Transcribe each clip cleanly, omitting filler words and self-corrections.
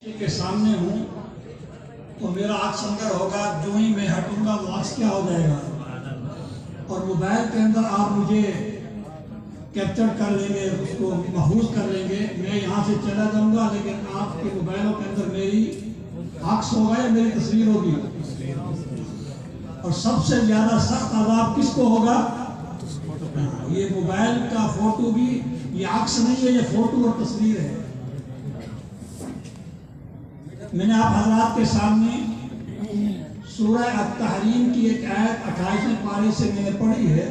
کے سامنے ہوں تو میرا عکس اندر ہوگا، جو ہی میں ہٹوں گا وہ عکس کیا ہو جائے گا، اور موبائل کے اندر آپ مجھے کیپچر کر لیں گے، اس کو محفوظ کر لیں گے، میں یہاں سے چلا جاؤں گا لیکن آپ کے موبائلوں کے اندر میری عکس ہوگا یا میری تصویر ہوگی، اور سب سے زیادہ سخت عذاب کس کو ہوگا؟ یہ موبائل کا فوٹو بھی، یہ عکس نہیں ہے، یہ فوٹو اور تصویر ہے۔ میں نے آپ حضرات کے سامنے سورہ التحریم کی ایک آیت 28ویں پارے سے میں نے پڑھی ہے،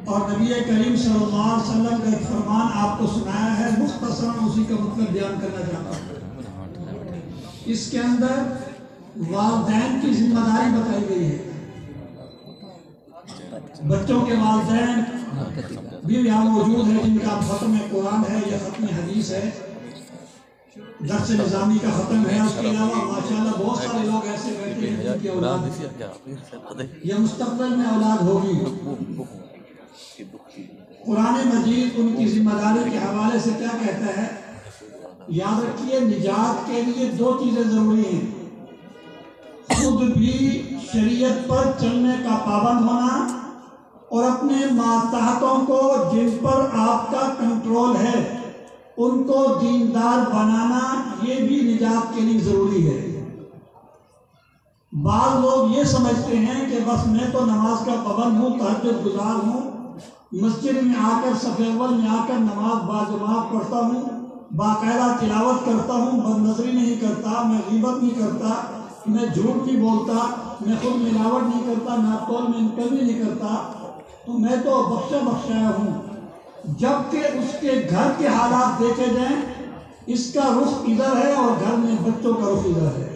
اور نبی کریم صلی اللہ علیہ وسلم کا ایک فرمان آپ کو سنایا ہے، مختصراً اسی کا مطلب بیان کرنا چاہتا ہوں۔ اس کے اندر والدین کی ذمہ داری بتائی گئی ہے، بچوں کے والدین بھی یہاں موجود ہیں جن کا ختم قرآن ہے یا ختم حدیث ہے، درس نظامی کا ختم ہے، اس کے علاوہ ماشاءاللہ بہت سارے لوگ ایسے بیٹھے ہیں جن کی اولاد یا مستقبل میں اولاد ہوگی۔ قرآن مجید ان کی ذمہ داری کے حوالے سے کیا کہتا ہے؟ یاد رکھیے، نجات کے لیے دو چیزیں ضروری ہیں، خود بھی شریعت پر چلنے کا پابند ہونا، اور اپنے ماتحتوں کو جن پر آپ کا کنٹرول ہے ان کو دیندار بنانا، یہ بھی نجات کے لیے ضروری ہے۔ بعض لوگ یہ سمجھتے ہیں کہ بس میں تو نماز کا پابند ہوں، تہجد گزار ہوں، مسجد میں آ کر صف اول میں آ کر نماز باجماعت پڑھتا ہوں، باقاعدہ تلاوت کرتا ہوں، بد نظری نہیں کرتا، میں غیبت نہیں کرتا، میں جھوٹ نہیں بولتا، میں خود ملاوٹ نہیں کرتا، ناپ تول میں انکمی نہیں کرتا، تو میں تو بخشا بخشایا ہوں۔ جبکہ اس کے گھر کے حالات دیکھے جائیں، اس کا رخ ادھر ہے اور گھر میں بچوں کا رخ ادھر ہے۔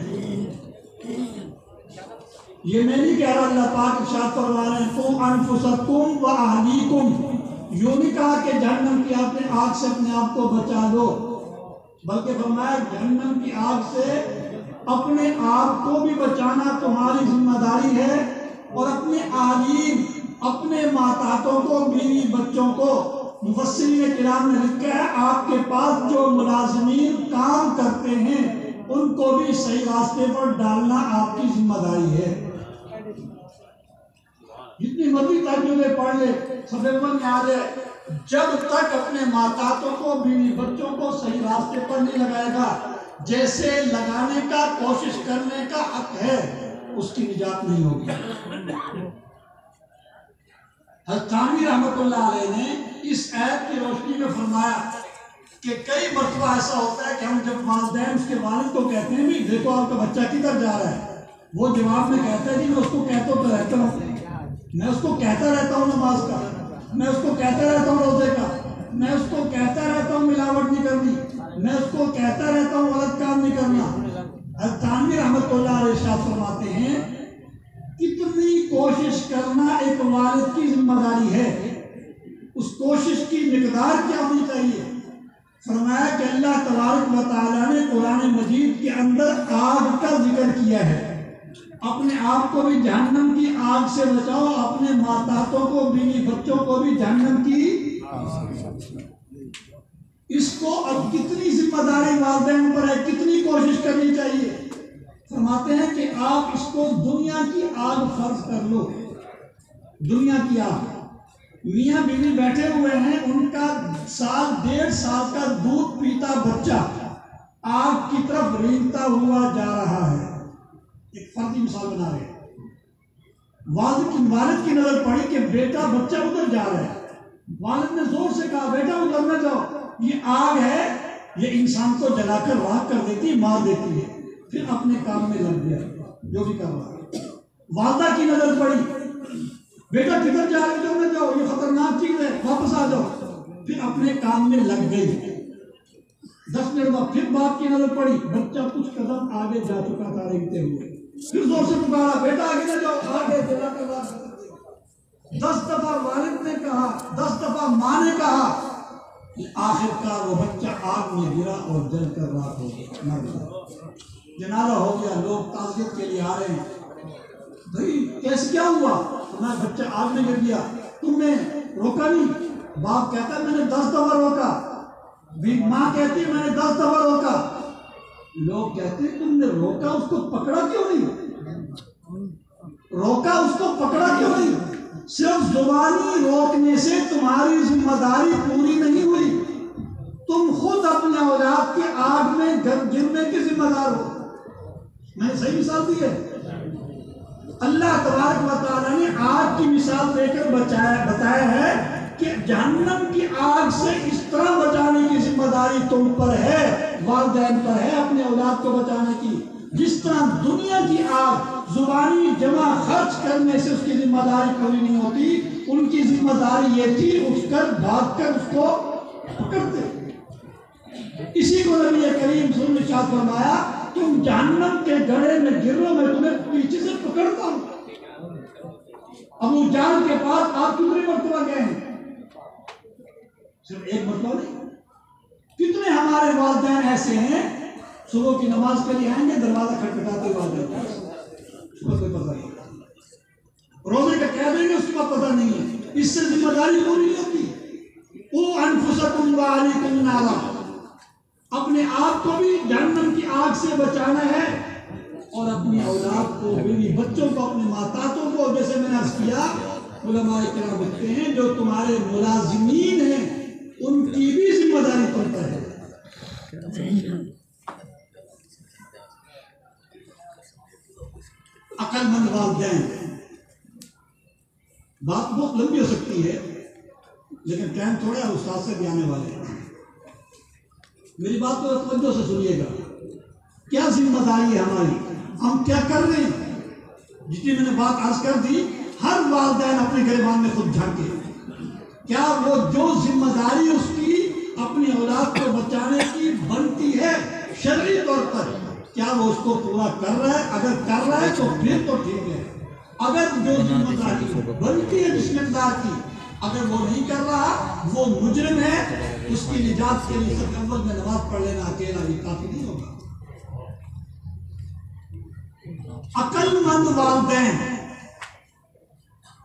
یہ میں نہیں کہہ رہا، اللہ پاک ارشاد فرما رہے ہیں قُوا أَنفُسَكُمْ وَأَهْلِيكُمْ، یوں نہیں کہا کہ جہنم کی آگ سے اپنے آپ کو بچا دو، بلکہ فرمایا جہنم کی آگ سے اپنے آپ کو بھی بچانا تمہاری ذمہ داری ہے، اور اپنے اہلیین، اپنے ماتحتوں کو، بیوی بچوں کو۔ مفسرین کرام نے لکھا ہے آپ کے پاس جو ملازمین کام کرتے ہیں ان کو بھی صحیح راستے پر ڈالنا آپ کی ذمہ داری ہے۔ جتنی مرضی تہجدیں پڑھ لے، صف اول میں آ جائے، جب تک اپنے ماتحتوں کو، بیوی بچوں کو صحیح راستے پر نہیں لگائے گا جیسے لگانے کا، کوشش کرنے کا حق ہے، اس کی نجات نہیں ہوگی۔ حضرت تھانوی رحمۃ اللہ علیہ نے اس آیت کی روشنی میں فرمایا کہ کئی مرتبہ ایسا ہوتا ہے کہ ہم جب والدین اس کے والد کو کہتے ہیں بھی دیکھو آپ کا بچہ کدھر جا رہا ہے، وہ جواب میں کہتا ہے جی میں اس کو کہتا تو رہتا ہوں، میں اس کو کہتا رہتا ہوں نماز کا، میں اس کو کہتا رہتا ہوں روزے کا، میں اس کو کہتا رہتا ہوں ملاوٹ نہیں کرنی، میں اس کو کہتا رہتا ہوں غلط کام نہیں کرنا۔ حضرت تھانوی رحمۃ اللہ علیہ ارشاد فرماتے ہیں کتنی کوشش کرنا ایک والد کی ذمہ داری ہے، اس کوشش کی مقدار کیا ہونی چاہیے؟ فرمایا کہ اللہ تبارک و تعالیٰ نے قرآن مجید کے اندر آگ کا ذکر کیا ہے، اپنے آپ کو بھی جہنم کی آگ سے بچاؤ، اپنے ماتحتوں کو، بیوی بچوں کو بھی جہنم کی۔ اس کو اب کتنی ذمہ داری والدین پر ہے، کتنی کوشش کرنی چاہیے؟ فرماتے ہیں کہ آپ اس کو دنیا کی آگ فرض کر لو، دنیا کی آگ۔ میاں بیوی بیٹھے ہوئے ہیں، ان کا 1.5 سال کا دودھ پیتا بچہ آگ کی طرف رینگتا ہوا جا رہا ہے، ایک فردی مثال بنا رہے ہیں۔ والد کی نظر پڑی کہ بیٹا بچہ ادھر جا رہا ہے، والد نے زور سے کہا بیٹا ادھر نہ جاؤ، یہ آگ ہے، یہ انسان کو جلا کر راکھ کر دیتی، مار دیتی ہے۔ پھر اپنے کام میں لگ گیا جو بھی کر رہا ہے۔ والدہ کی نظر پڑی، بیٹا کدھر جا رہے، ادھر نہ جاؤ، یہ خطرناک چیز ہے، واپس آ جاؤ۔ پھر اپنے کام میں لگ گئی۔ 10 منٹ بعد پھر باپ کی نظر پڑی، بچہ کچھ قدم آگے جا چکا تھا رینگتے ہوئے، پھر زور سے پکارا بیٹا آگے نہ جاؤ، آگے جلا کر راکھ۔ 10 دفعہ والد نے کہا، 10 دفعہ ماں نے کہا، آخر کار وہ بچہ آگ میں گرا اور جل کر راکھ ہو گیا، مر گیا۔ جنازہ ہو گیا، لوگ تعزیت کے لیے آ رہے ہیں، بھائی کیسے کیا ہوا؟ میں بچہ آگ میں گر گیا، تم نے روکا نہیں؟ باپ کہتا ہے میں نے 10 دفعہ روکا، ماں کہتی ہے میں نے 10 دفعہ روکا، لوگ کہتے ہیں تم نے روکا اس کو پکڑا کیوں نہیں؟ روکا اس کو پکڑا کیوں نہیں؟ صرف زبانی روکنے سے تمہاری ذمہ داری پوری نہیں ہوئی، تم خود اپنے اولاد کے آگ میں گرنے کے ذمہ دار ہو۔ میں نے صحیح مثال دی ہے؟ اللہ تبارک و تعالیٰ نے آگ کی مثال دے کر بتایا ہے کہ جہنم کی آگ سے اس طرح بچانے کی ذمہ داری تم پر ہے، والدین پر ہے، اپنے اولاد کو بچانے کی، جس طرح دنیا کی آگ زبانی جمع خرچ کرنے سے اس کی ذمہ داری پوری نہیں ہوتی، ان کی ذمہ داری یہ تھی اٹھ کر بھاگ کر اس کو پکڑتے۔ اسی کو نبی کریم صلی اللہ علیہ وسلم نے ارشاد فرمایا تم جہنم کے گڑھے میں گر رہو میں تمہیں پیچھے سے پکڑتا ہوں۔ ابو جہل کے پاس آپ کتنی مرتبہ گئے ہیں؟ صرف ایک مرتبہ نہیں، کتنے ہمارے والدین ایسے ہیں صبح کی نماز کے لیے آئیں گے دروازہ کھٹکھٹاتے والدین اس کو کوئی پتہ نہیں، روزے کا کہہ دیں گے اس کو پتہ نہیں ہے، اس سے ذمہ داری پوری نہیں ہوتی۔ قُوا أَنفُسَكُمْ وَأَهْلِيكُمْ نَارًا، اپنے آپ کو بھی جہنم کی آگ سے بچانا ہے اور اپنی اولاد کو بھی، بچوں کو، اپنے ماتاتوں کو، جیسے میں نے عرض کیا علماء کرام لکھتے ہیں جو تمہارے ملازمین ہیں ان کی بھی ذمہ داری تم پر ہے۔ عقل مند والدین، بات بہت لمبی ہو سکتی ہے لیکن ٹائم تھوڑا ہے، استاد سے بھی آنے والے ہیں، میری بات کو توجہ سے سنیے گا۔ کیا ذمہ داری ہے ہماری، ہم کیا کر رہے ہیں؟ جتنی میں نے بات عرض کر دی، ہر والدین اپنے گریبان میں خود جھانکے، کیا وہ جو ذمہ داری اس کی اپنی اولاد کو بچانے کی بنتی ہے شرعی طور پر، کیا وہ اس کو پورا کر رہا ہے؟ اگر کر رہا ہے تو پھر تو ٹھیک ہے، اگر جو ذمہ داری بنتی ہے جس مقدار کی اگر وہ نہیں کر رہا وہ مجرم ہے، اس کی نجات کے لیے سب اول میں نماز پڑھ لینا اکیلا بھی کافی نہیں ہوگا۔ عقل مند والدین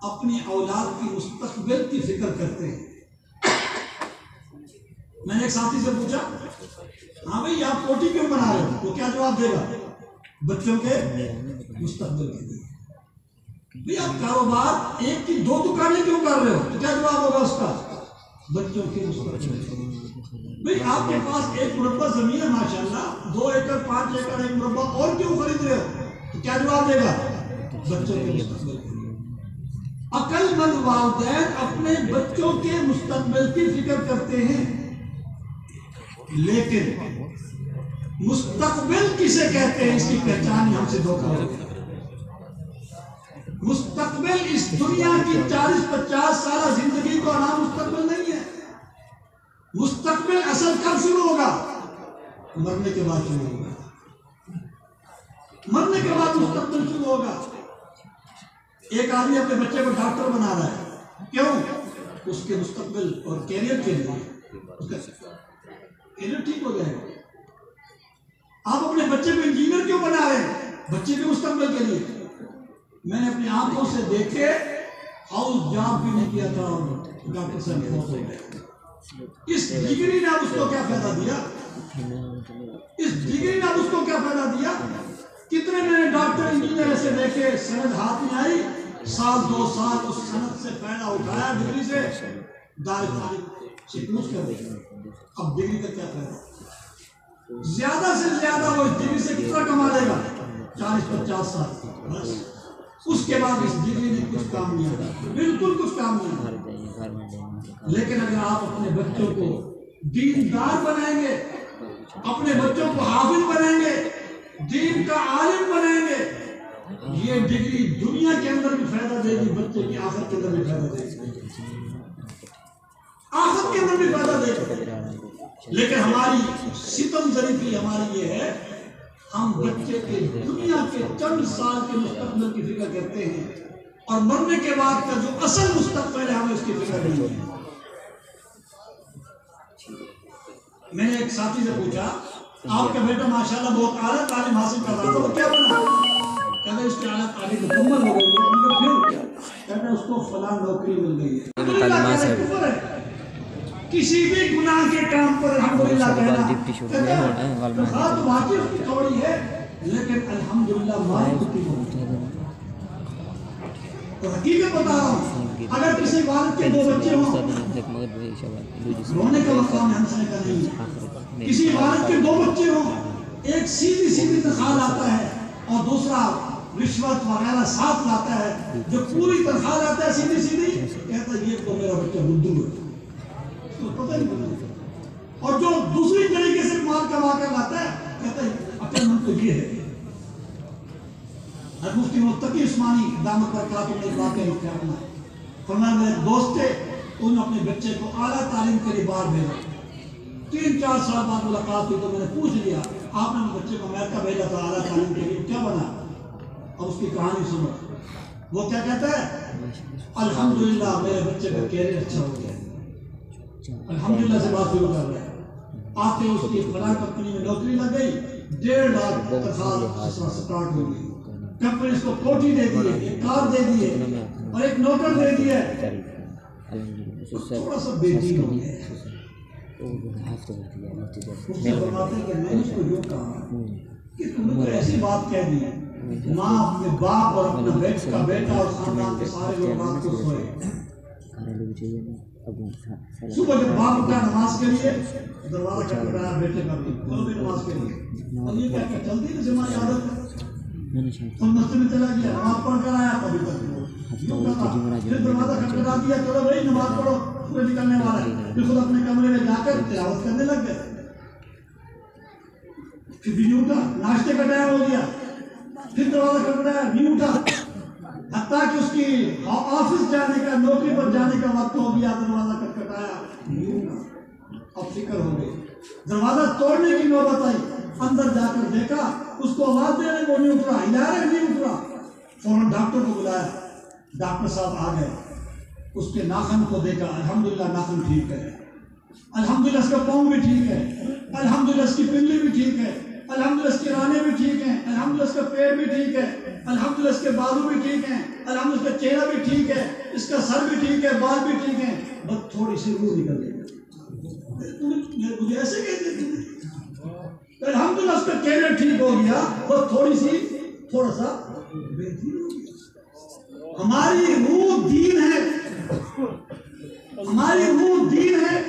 اپنی اولاد کی مستقبل کی فکر کرتے ہیں۔ میں نے ایک ساتھی سے پوچھا ہاں بھائی آپ کوٹی کیوں بنا رہے ہو؟ وہ کیا جواب دے گا؟ بچوں کے مستقبل کے لیے۔ بھائی آپ کاروبار ایک کی دو دکانیں کیوں کر رہے ہو؟ تو کیا جواب ہوگا اس کا؟ بچوں کے مستقبل کے لیے۔ بھائی آپ کے پاس ایک مربع زمین ہے ماشاءاللہ، 2 ایکڑ 5 ایکڑ ایک مربع اور کیوں خرید رہے ہو؟ تو کیا جواب دے گا؟ بچوں کے مستقبل کے لیے۔ عقل مند والدین اپنے بچوں کے مستقبل کی فکر کرتے ہیں، لیکن مستقبل کسے کہتے ہیں اس کی پہچان ہم سے دھوکہ ہو گیا۔ مستقبل اس دنیا کی 40-50 سالہ زندگی کا نام مستقبل نہیں ہے۔ مستقبل اصل کب شروع ہوگا؟ مرنے کے بعد شروع ہوگا، مرنے کے بعد مستقبل شروع ہوگا۔ ایک آدمی اپنے بچے کو ڈاکٹر بنا رہا ہے، کیوں؟ اس کے مستقبل اور کیریئر کے لیے، اس کا کیریئر ٹھیک ہو جائے گا۔ آپ اپنے بچے کو انجینئر کیوں بنا رہے ہیں؟ بچے کے مستقبل کے لیے۔ میں نے اپنی آنکھوں سے دیکھے ہاؤس جاب بھی نہیں کیا تھا اور ڈاکٹر صاحب بہت ہو گئے۔ اس ڈگری نے اب اس کو کیا فائدہ دیا؟ اس ڈگری نے اب اس کو کیا فائدہ دیا؟ کتنے میں نے ڈاکٹر انجینئر ایسے دیکھے سند ہاتھ میں آئی، سال 2 سال اس سند سے فائدہ اٹھایا، ڈگری سے دار خارج سے پوچھ کر دیکھا، اب ڈگری کا کیا فائدہ؟ زیادہ سے زیادہ وہ اس ڈگری سے کتنا کما لے گا؟ 40-50 سال بس، اس کے بعد اس ڈگری نے کچھ کام نہیں آتا، بالکل کچھ کام نہیں آتا۔ لیکن اگر آپ اپنے بچوں کو دیندار بنائیں گے، اپنے بچوں کو حافظ بنائیں گے، دین کا عالم بنائیں گے، یہ ڈگری دنیا کے اندر بھی فائدہ دے گی، بچے کی آخرت کے اندر بھی فائدہ دے گی، آخرت کے اندر بھی فائدہ دے گی۔ لیکن ہماری ستم ظریفی ہماری یہ ہے، ہم بچے کے دنیا کے چند سال کے مستقبل کی فکر کرتے ہیں اور مرنے کے بعد کا جو اصل مستقبل ہے ہمیں اس کی فکر نہیں ہے۔ میں نے ایک ساتھی سے پوچھا آپ کا بیٹا ماشاءاللہ بہت اعلیٰ تعلیم حاصل کر رہا تھا، وہ کیا بنا؟ کہتے اس کی اعلیٰ تعلیم مکمل ہو گئی ہے، پھر کہتے اس کو فلاں نوکری مل گئی ہے۔ کسی بھی گناہ کے کام پر الحمدللہ کہنا ہاں تو واقعی اس کی تھوڑی ہے لیکن الحمدللہ مالک کی ہوتی ہے. تو حقیقت بتا رہا ہوں اگر کسی والد کے 2 بچے ہوں رونے کا مقام ہنسنے کا نہیں. کسی والد کے 2 بچے ہوں ایک سیدھی تنخواہ لاتا ہے اور دوسرا رشوت وغیرہ ساتھ لاتا ہے. جو پوری تنخواہ لاتا ہے سیدھی کہتا ہے یہ تو میرا بچہ بدھو ہے اس کو پتہ نہیں. اور جو دوسری طریقے سے مال کما کر لاتا ہے کہتا ہے عقل مند تو یہ ہے. مفتی متقی عثمانی دامت برکاتہ میں واقعہ لکھا ہے فرمایا میرے دوست تھے انہوں نے اپنے بچے کو اعلیٰ تعلیم کے لیے باہر بھیجا. 3-4 سال بعد ملاقات ہوئی تو میں نے پوچھ لیا آپ نے بچے کو امریکہ بھیجا تھا اعلیٰ تعلیم کے لیے کیا بنا. اور اس کی کہانی سنو. وہ کیا کہتا ہے الحمدللہ میرے بچے کا کیریئر اچھا ہو گیا. الحمدللہ سے بات شروع کر رہے ہیں. آتے اس کی فلاں کمپنی میں نوکری لگ گئی 1.5 لاکھ تنخواہ سٹارٹ ہو گئی. کمپنی اس کو کوٹھی دے دی ہے ایک کار دے دی ہے اور ایک نوکر دے دیا ہے. تھوڑا سا بے دین ہو گیا. اس سے فرماتے ہیں کہ میں نے اس کو یوں کہا کہ تم نے ایسی بات کہہ دی ماں اپنے باپ اور اپنا بیٹا اور خاندان کے سارے لوگ رات کو سوئے. صبح جب باپ اٹھا نماز کے لیے دروازہ کھٹکھٹایا بیٹے کا چلو بھی نماز کے لیے. اور یہ کہہ کے چلتی نا ہماری عادت اور مسجد میں چلا گیا نماز پڑھ کر آیا کبھی پھر دروازہ کھٹکھٹا دیا چلو بھائی نماز پڑھو سورج نکلنے والا ہے. پھر خود اپنے کمرے میں جا کر تلاوت کرنے لگ گئے. پھر بھی نہیں اٹھا ناشتے کا ٹائم ہو گیا پھر دروازہ کھٹکھٹایا نہیں اٹھا حتیٰ کہ اس کی آفس جانے کا نوکری پر جانے کا وقت ہو گیا دروازہ کھٹکھٹایا نہیں اٹھا. اب فکر ہو گئی دروازہ توڑنے کی نوبت آئی. اندر جا کر دیکھا اس کو آواز دے رہے وہ نہیں اٹھ رہا ہلا رہے نہیں اٹھ رہا. فوراً ڈاکٹر کو بلایا. ڈاکٹر صاحب آ گئے اس کے ناخن کو دیکھا الحمدللہ ناخن ٹھیک ہے الحمدللہ اس کا پاؤں بھی ٹھیک ہے الحمدللہ اس کی پنڈلی بھی ٹھیک ہے الحمدللہ اس کے رانے بھی ٹھیک ہیں الحمدللہ اس کا پیر بھی ٹھیک ہے الحمدللہ اس کے بازو بھی ٹھیک ہیں الحمدللہ اس کا چہرہ بھی ٹھیک ہے اس کا سر بھی ٹھیک ہے بال بھی ٹھیک ہیں بس تھوڑی سی روح نکل گئی. مجھے ایسے کہتے تھے الحمدللہ اس کا کیریئر ٹھیک ہو گیا بس تھوڑا سا بہتری ہو گیا. ہماری روح دین ہے ہماری روح دین ہے.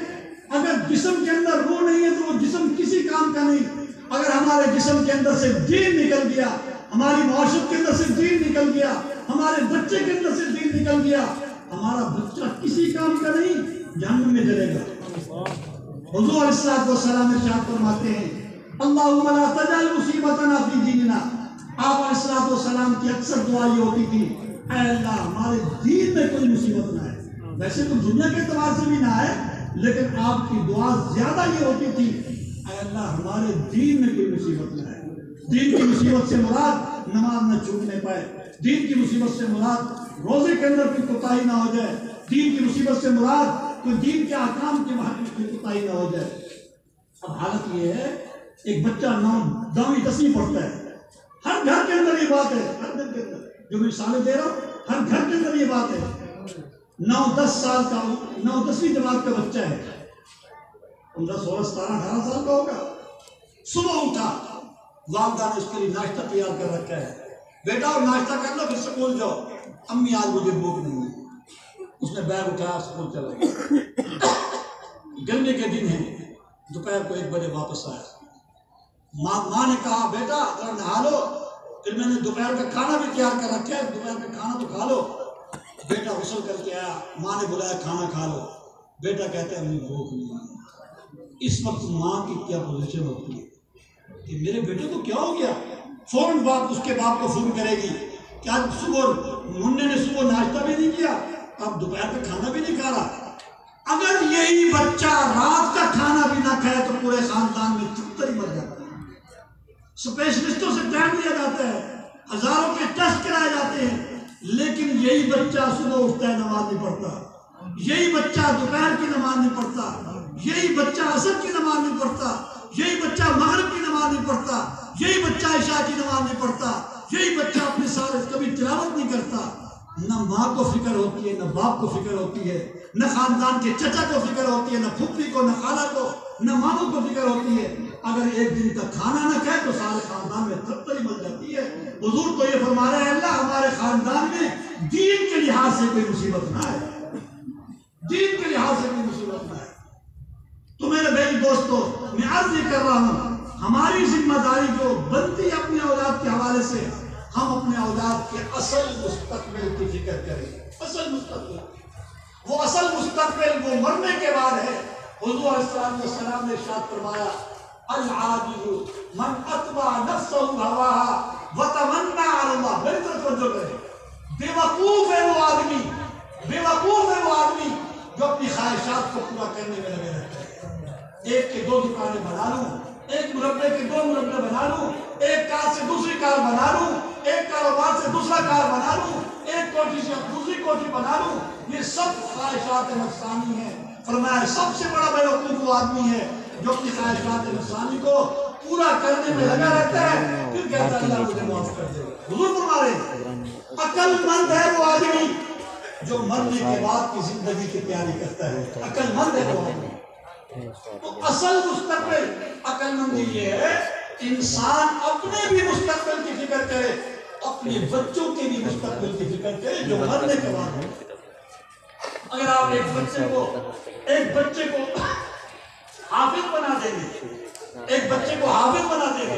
اگر جسم کے اندر روح نہیں ہے تو وہ جسم کسی کام کا نہیں. اگر ہمارے جسم کے اندر سے دین نکل گیا ہماری معاشرت کے اندر سے دین نکل گیا ہمارے بچے کے اندر سے دین نکل گیا ہمارا بچہ کسی کام کا نہیں جہنم میں جلے گا. حضور علیہ الصلوۃ والسلام ارشاد فرماتے ہیں اللہم لا تجعل مصیبتنا فی دیننا. آپ علیہ الصلوۃ والسلام کی اکثر دعا یہ ہوتی تھی اے اللہ ہمارے دین میں کوئی مصیبت نہ آئے. ویسے تو دنیا کے اعتبار سے بھی نہ آئے لیکن آپ کی دعا زیادہ یہ ہوتی تھی اے اللہ ہمارے دین میں کوئی مصیبت نہ آئے. دین کی مصیبت سے مراد نماز نہ چھوٹنے پائے. دین کی مصیبت سے مراد روزے کے اندر کوئی کوتاہی نہ ہو جائے. دین کی مصیبت سے مراد کوئی دین کے احکام کے وہاں کوئی کوتاہی نہ ہو جائے. اب حالت یہ ہے ایک بچہ 9ویں 10ویں پڑھتا ہے. ہر گھر کے اندر یہ بات ہے ہر گھر کے اندر جو میں مثالیں دے رہا ہوں ہر گھر کے اندر یہ بات ہے. 9-10 سال کا 9-10ویں جماعت کا بچہ ہے 15 16 17 18 سال کا ہوگا. صبح اٹھا والدہ نے اس کے لیے ناشتہ تیار کر رکھا ہے. بیٹا اور ناشتہ کر لو پھر سکول جاؤ. امی آج مجھے بھوک نہیں ہے. اس نے بیگ اٹھایا سکول چلا گیا. گرمی کے دن ہے دوپہر کو 1 بجے واپس آیا. ماں نے کہا بیٹا اگر نہا لو پھر میں نے دوپہر کا کھانا بھی تیار کر رکھا ہے دوپہر کا کھانا تو کھا لو. بیٹا غسل کر کے آیا ماں نے بلایا کھانا کھا لو. بیٹا کہتا ہے مجھے بھوک نہیں ہے. اس وقت ماں کی کیا پوزیشن ہوتی ہے کہ میرے بیٹے کو کیا ہو گیا. فوراً باپ اس کے باپ کو فون کرے گی کہ آج صبح منہ نے صبح ناشتہ بھی نہیں کیا اب دوپہر کا کھانا بھی نہیں کھا رہا. اگر یہی بچہ رات کا کھانا بھی نہ کھائے تو پورے خاندان میں چتر ہی مر جاتا ہے. اسپیشلسٹوں سے ٹائم دیا جاتا ہے ہزاروں کے ٹیسٹ کرائے جاتے ہیں لیکن یہی بچہ صبح اٹھتا ہے نماز نہیں پڑھتا. یہی بچہ دوپہر کی نماز نہیں پڑھتا. یہی بچہ عصر کی نماز نہیں پڑھتا. یہی بچہ مغرب کی نماز نہیں پڑھتا. یہی بچہ عشاء کی نماز نہیں پڑھتا. یہی بچہ اپنے سارے کبھی تلاوت نہیں کرتا. نہ ماں کو فکر ہوتی ہے، نہ باپ کو فکر ہوتی ہے، نہ خاندان کے چچا کو فکر ہوتی ہے، نہ پھپھی کو، نہ خالہ کو، نہ ماموں کو فکر ہوتی ہے۔ اگر ایک دن کا کھانا نہ کھائے تو سارے خاندان میں تبتری مل جاتی ہے۔ حضور تو یہ فرما رہے ہیں اللہ ہمارے خاندان میں دین کے لحاظ سے کوئی مصیبت نہ آئے، دین کے لحاظ سے کوئی مصیبت نہ آئے۔ تو میرے بھائی دوستو، میں عرض یہ کر رہا ہوں، ہماری ذمہ داری جو بنتی ہے اپنے اولاد کے حوالے سے، ہم اپنے اولاد کے اصل مستقبل کی فکر کریں۔ اصل مستقبل، وہ اصل مستقبل وہ مرنے کے بعد ہے۔ حضور علیہ السلام نے ارشاد فرمایا العاجز من اتبع نفسه هواها وتمنى على الله۔ میری طرف توجہ کریں، بے وقوف ہے وہ آدمی، بے وقوف ہے وہ آدمی جو اپنی خواہشات کو پورا کرنے میں لگے رہتا ہے۔ ایک کے دو دکانیں بنا لوں، ایک مربے کے دو مربے بنا لوں، ایک کار سے دوسری کار بنا لوں، ایک کاروبار سے دوسرا کار بنا لوں، ایک کوٹھی سے دوسری کوٹھی بنا لوں، یہ سب خواہشات نفسانی ہیں۔ فرمایا سب سے بڑا بے وقوف وہ آدمی ہے جو اپنی خواہشات نفسانی کو پورا کرنے میں لگا رہتا ہے، پھر کہتا ہے اللہ مجھے معاف کر دے۔ حضور فرما رہے ہیں عقل مند ہے وہ آدمی جو مرنے کے بعد کی زندگی کی تیاری کرتا ہے، عقل مند ہے وہ آدمی۔ تو اصل مستقبل عقل مندی یہ ہے انسان اپنے بھی مستقبل کی فکر کرے، اپنے بچوں کے بھی مستقبل کی فکر کرے جو مرنے کے بعد ہے۔ اگر آپ ایک بچے کو حافظ بنا دیں گے، ایک بچے کو حافظ بنا دیں گے،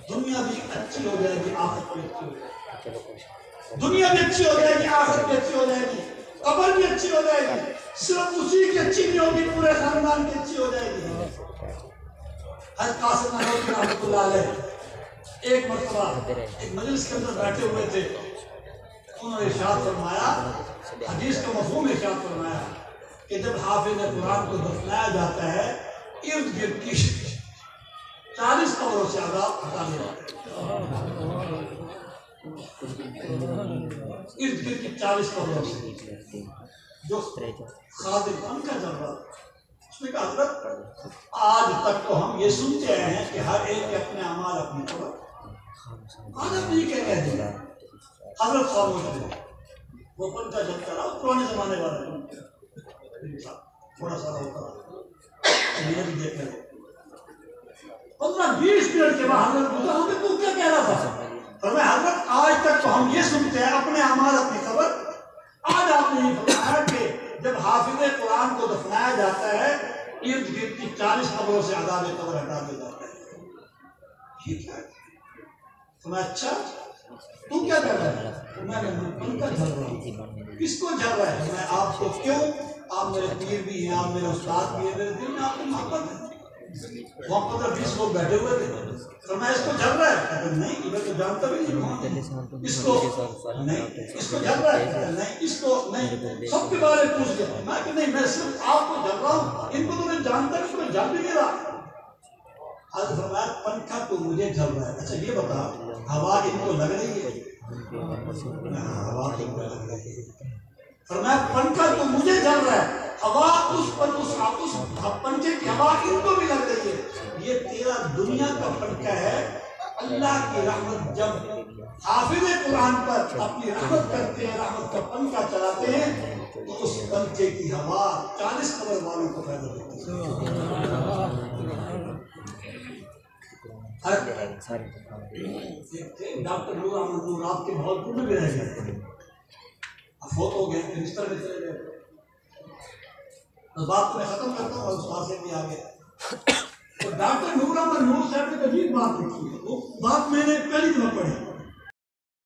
دنیا بھی اچھی ہو جائے گی، آخرت بھی اچھی ہو جائے گی، دنیا بھی اچھی ہو جائے گی، آخرت بھی اچھی ہو جائے گی، قبر بھی اچھی ہو جائے گی، صرف اسی کی اچھی نہیں ہوگی، پورے خاندان کی اچھی ہو جائے گی۔ حضرت قاسم نانوتوی رحمۃ اللہ علیہ ایک مرتبہ ایک مجلس کے اندر بیٹھے ہوئے تھے، انہوں نے ارشاد فرمایا، حدیث کا مفہوم ارشاد فرمایا کہ جب حافظ قرآن کو دفنایا جاتا ہے ارد گرد کی 40 قبروں سے عذاب ہٹا دیا جاتا ہے، ارد گرد کی 40 قبروں سے۔ جو خادم ان کا جملہ اس نے کہا حضرت آج تک تو ہم یہ سنتے آئے ہیں کہ ہر ایک کے اپنے اعمال اپنی قبر، آج آپ یہ کہہ دیں حضرت خاموش تھے، وہ پنکھا جلتا رہا، پرانے زمانے والا تھوڑا سا ہوتا رہا، یہ بھی دیکھ لیں 15-20 منٹ کے بعد حضرت پوچھا ہمیں تو کیا کہہ رہا تھا؟ فرمایا حضرت آج تک تو ہم یہ سنتے ہیں اپنے اعمال اپنی قبر، آج آپ نے یہ فرمایا کہ جب حافظ قرآن کو دفنایا جاتا ہے ارد گرد کی 40 قبروں سے عذاب قبر ہٹا دیا جاتا ہے۔ یہ کیا ہے؟ فرمایا اچھا تو کیا کر رہا ہے؟ میں پنکھا جھل رہا ہوں۔ کس کو جھل رہا ہے؟ میں آپ کو کیوں؟ آپ میرے پیر بھی ہیں، آپ میرے استاد بھی ہیں، میرے دل میں آپ کی محبت ہے۔ وہاں 15-20 لوگ بیٹھے ہوئے تھے، فرمایا اس کو جھل رہا ہے؟ کہتے نہیں میں تو جانتا بھی نہیں، اس کو نہیں، اس کو جھل رہا ہے نہیں، اس کو نہیں، سب کے بارے میں پوچھ گیا میں کہ نہیں میں صرف آپ کو جھل رہا ہوں، ان کو تو میں جانتا بھی کوئی جھل بھی نہیں رہا۔ حضرت فرمایا پنکھا تو مجھے جھل رہا ہے، اچھا یہ بتا ہوا ان کو لگ رہی ہے؟ ہوا ان کو لگ رہی ہے۔ فرمایا پنکھا تو مجھے جھل رہا ہے، ہوا اس پنکھے کی ہوا ان کو بھی لگ رہی ہے، یہ تیرا دنیا کا پنکھا ہے۔ اللہ کی رحمت جب حافظ قرآن پر اپنی رحمت کرتے ہیں، رحمت کا پنکھا چلاتے ہیں تو اس پنکھے کی ہوا 40 قبر والوں کو فائدہ دیتی ہے۔ ڈاکٹر نور احمد نور آپ کے بہت دور میں بھی رہ گئے، فوت ہو گئے، بستر میں چلے گئے۔ بات کو میں ختم کرتا ہوں اور اس بات سے بھی آگے۔ تو ڈاکٹر نور احمد نور صاحب نے عجیب بات لکھی ہے، وہ بات میں نے پہلی دفعہ پڑھی۔